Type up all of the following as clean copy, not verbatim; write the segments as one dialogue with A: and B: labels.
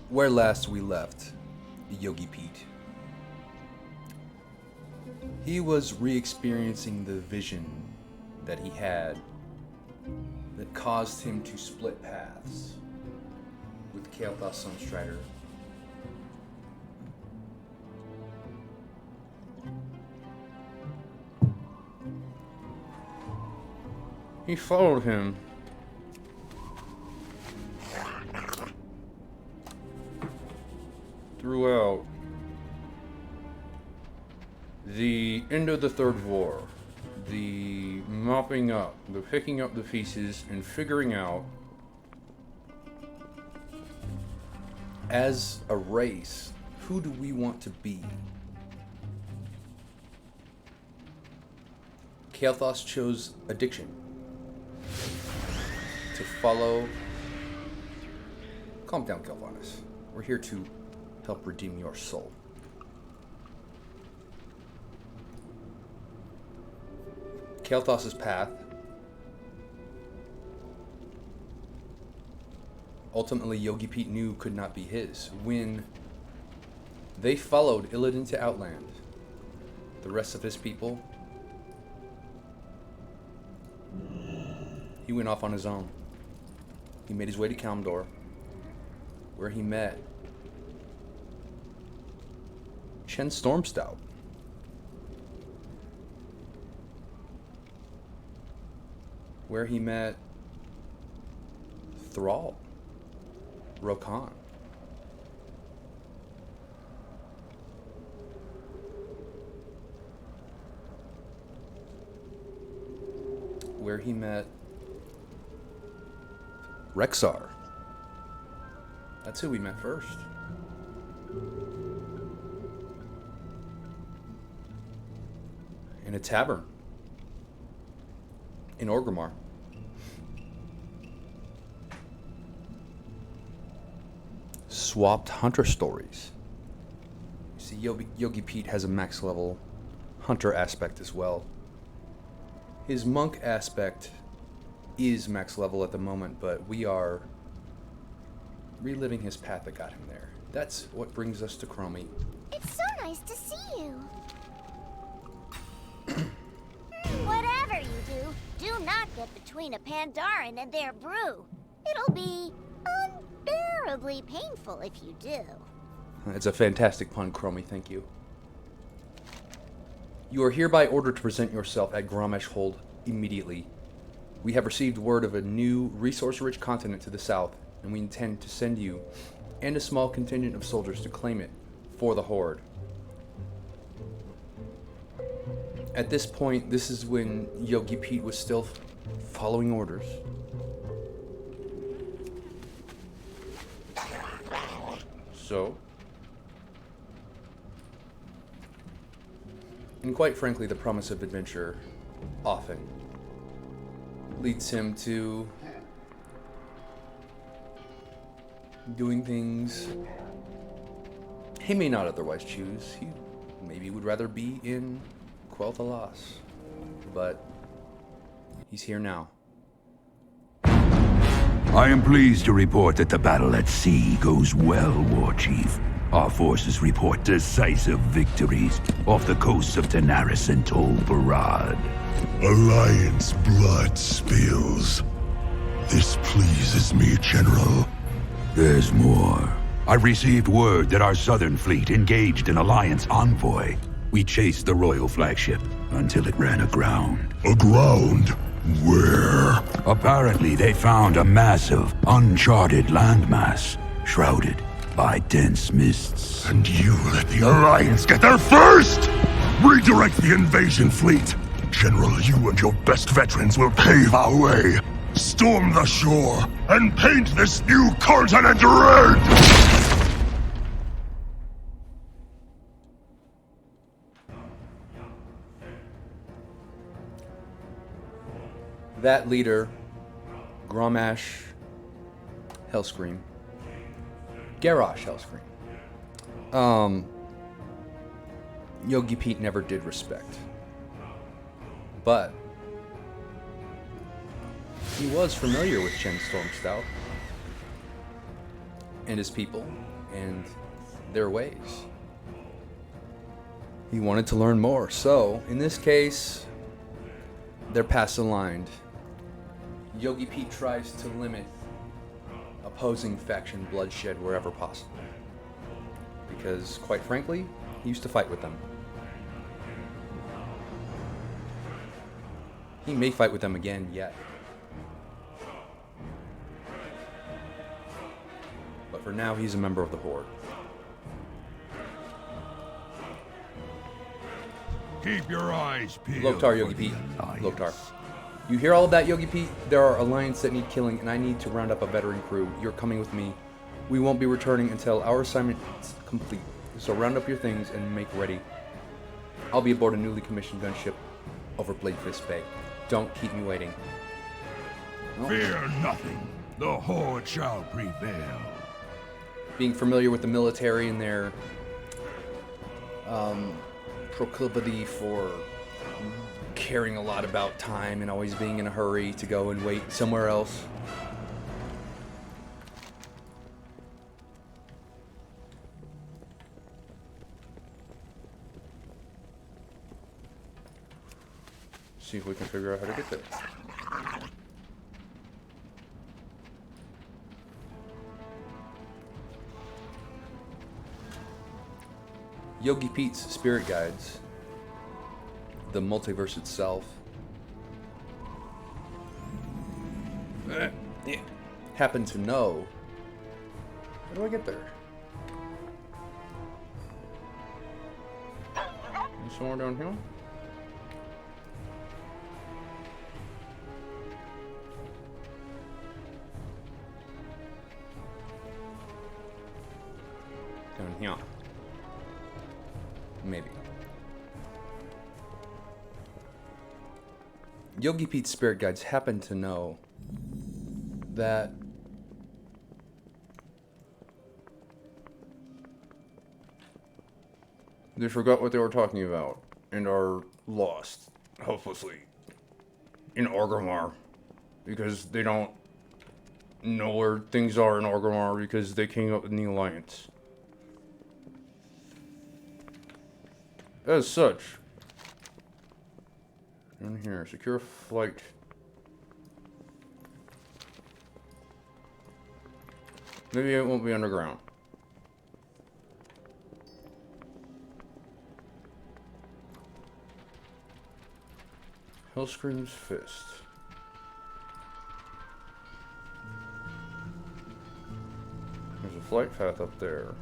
A: Where last we left Yogipete, he was re-experiencing the vision that he had that caused him to split paths with Kael'thas Sunstrider. He followed him throughout the end of the Third War, the mopping up, the picking up the pieces, and figuring out, as a race, who do we want to be? Kael'thas chose addiction. To follow... Calm down, Galvanis. We're here to help redeem your soul. Kael'thas's path ultimately Yogipete knew could not be his. When they followed Illidan to Outland, the rest of his people, he went off on his own. He made his way to Kalimdor, where he met Chen Stormstout. Where he met Thrall, Rokan. Where he met Rexar. That's who we met first. In a tavern in Orgrimmar. Swapped hunter stories. You see, Yogipete has a max level hunter aspect as well. His monk aspect is max level at the moment, but we are reliving his path that got him there. That's what brings us to Chromie.
B: It's so nice to see you. Whatever you do not get between a Pandaren and their brew. It'll be unbearably painful if you do.
A: It's a fantastic pun, Chromie, thank you. You are hereby ordered to present yourself at Gromesh Hold immediately. We have received word of a new, resource-rich continent to the south, and we intend to send you and a small contingent of soldiers to claim it for the Horde. At this point, this is when Yogipete was still following orders. So, and quite frankly, the promise of adventure often leads him to doing things he may not otherwise choose. He maybe would rather be in Quel'Thalas, but he's here now.
C: I am pleased to report that the battle at sea goes well, War Chief. Our forces report decisive victories off the coasts of Daenerys and Tol Barad.
D: Alliance blood spills. This pleases me, General.
C: There's more. I received word that our southern fleet engaged an Alliance envoy. We chased the royal flagship until it ran aground.
D: Aground? Where?
C: Apparently, they found a massive, uncharted landmass, shrouded by dense mists.
D: And you let the Alliance get there first! Redirect the invasion fleet! General, you and your best veterans will pave our way. Storm the shore, and paint this new continent red!
A: That leader, Gromesh Hellscream, Garrosh Hellscream, Yogipete never did respect. But he was familiar with Chen Stormstout and his people. and their ways. He wanted to learn more, so in this case, they're past aligned. Yogipete tries to limit opposing faction bloodshed wherever possible. Because, quite frankly, he used to fight with them. He may fight with them again yet. But for now, he's a member of the Horde.
C: Keep your eyes peeled.
A: Loktar, Yogipete. Loktar. You hear all of that, Yogipete? There are alliances that need killing, and I need to round up a veteran crew. You're coming with me. We won't be returning until our assignment is complete. So round up your things and make ready. I'll be aboard a newly commissioned gunship over Bladefist Bay. Don't keep me waiting. Oh.
C: Fear nothing. The Horde shall prevail.
A: Being familiar with the military and their proclivity for caring a lot about time and always being in a hurry to go and wait somewhere else. See if we can figure out how to get there. Yogipete's spirit guides, the multiverse itself, happen to know. How do I get there? Somewhere down here? Down here. Maybe. Yogipete's spirit guides happen to know that they forgot what they were talking about and are lost, hopelessly, in Orgrimmar because they don't know where things are in Orgrimmar because they came up in the Alliance. As such, in here, secure flight. Maybe it won't be underground. Hellscream's Fist. There's a flight path up there.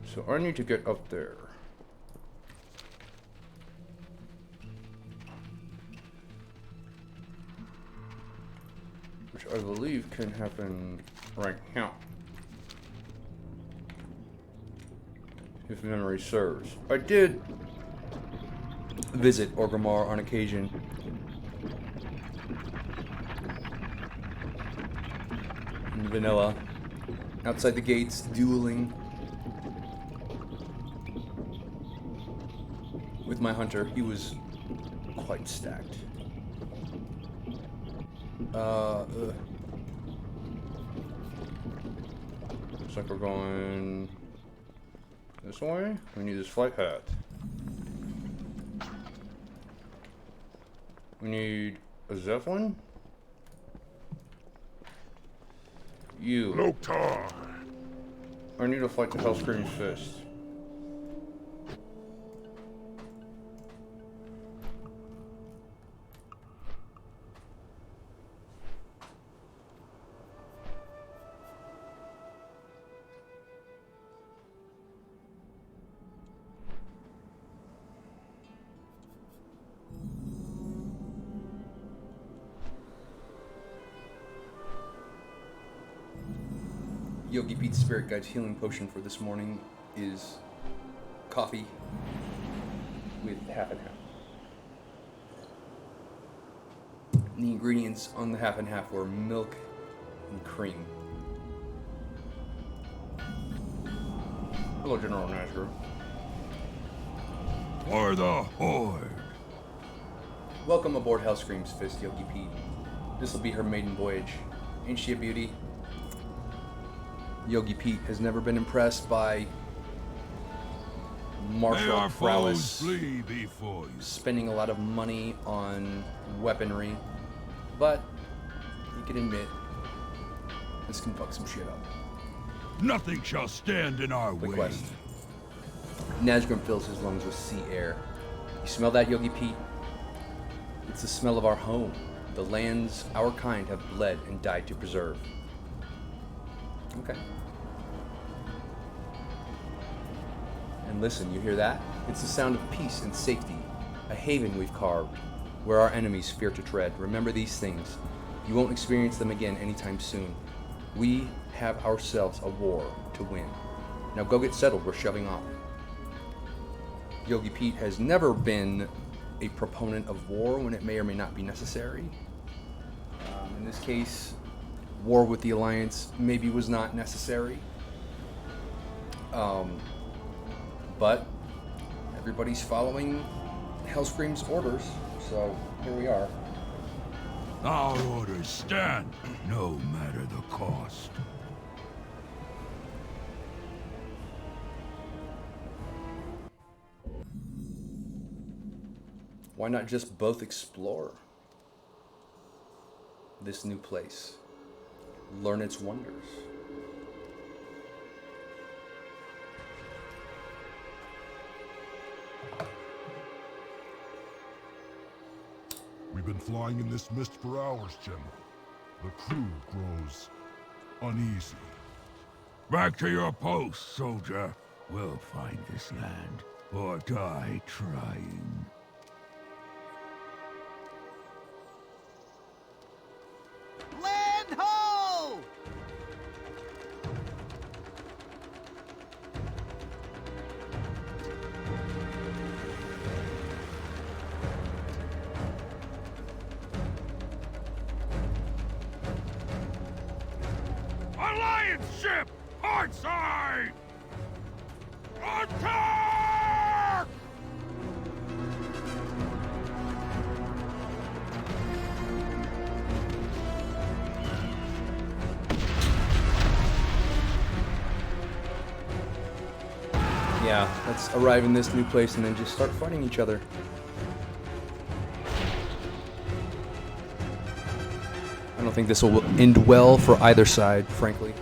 A: So I need to get up there. Which I believe can happen right now. If memory serves. I did visit Orgrimmar on occasion. In vanilla. Outside the gates, dueling with my hunter. He was quite stacked. Looks like we're going this way. We need this flight path. We need a Zeppelin. You.
D: Loktar.
A: I need a flight to Hellscream's Fist. Yogipete's Spirit Guide's healing potion for this morning is coffee with half and half. And the ingredients on the half and half were milk and cream. Hello, General Nashger.
C: For the Horde.
A: Welcome aboard Hellscream's Fist, Yogipete. This will be her maiden voyage. Ain't she a beauty? Yogipete has never been impressed by
C: May
A: martial
C: our foes
A: prowess,
C: flee before you.
A: spending a lot of money on weaponry, but he can admit this can fuck some shit up.
C: Nothing shall stand in our
A: Quick
C: way.
A: quest. Nazgrim fills his lungs with sea air. You smell that, Yogipete? It's the smell of our home, the lands our kind have bled and died to preserve. Okay. And listen, you hear that? It's the sound of peace and safety, a haven we've carved, where our enemies fear to tread. Remember these things. You won't experience them again anytime soon. We have ourselves a war to win. Now go get settled, we're shoving off. Yogipete has never been a proponent of war when it may or may not be necessary. In this case, war with the Alliance maybe was not necessary. But everybody's following Hellscream's orders, so here we are.
C: Our orders stand, no matter the cost.
A: Why not just both explore this new place? Learn its wonders.
D: We've been flying in this mist for hours, General. The crew grows uneasy.
C: Back to your post, soldier. We'll find this land, or die trying.
E: Land ho!
C: Alliance ship! Hard side! Attack!
A: Yeah, let's arrive in this new place and then just start fighting each other. I don't think this will end well for either side, frankly.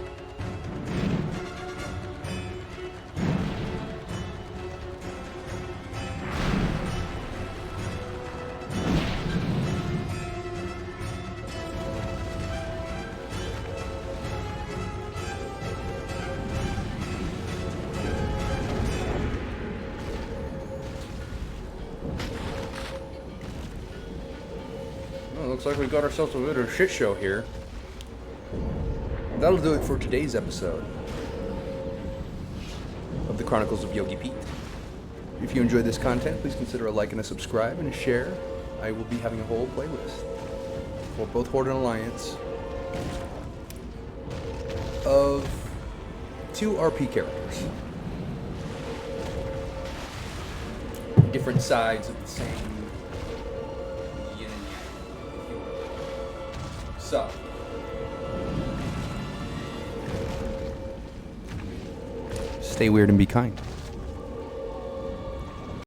A: Well, looks like we got ourselves a bit of a shit show here. That'll do it for today's episode of the Chronicles of Yogipete. If you enjoyed this content, please consider a like and a subscribe and a share. I will be having a whole playlist for both Horde and Alliance of 2 RP characters. Different sides of the same yin and yang. So, stay weird and be kind.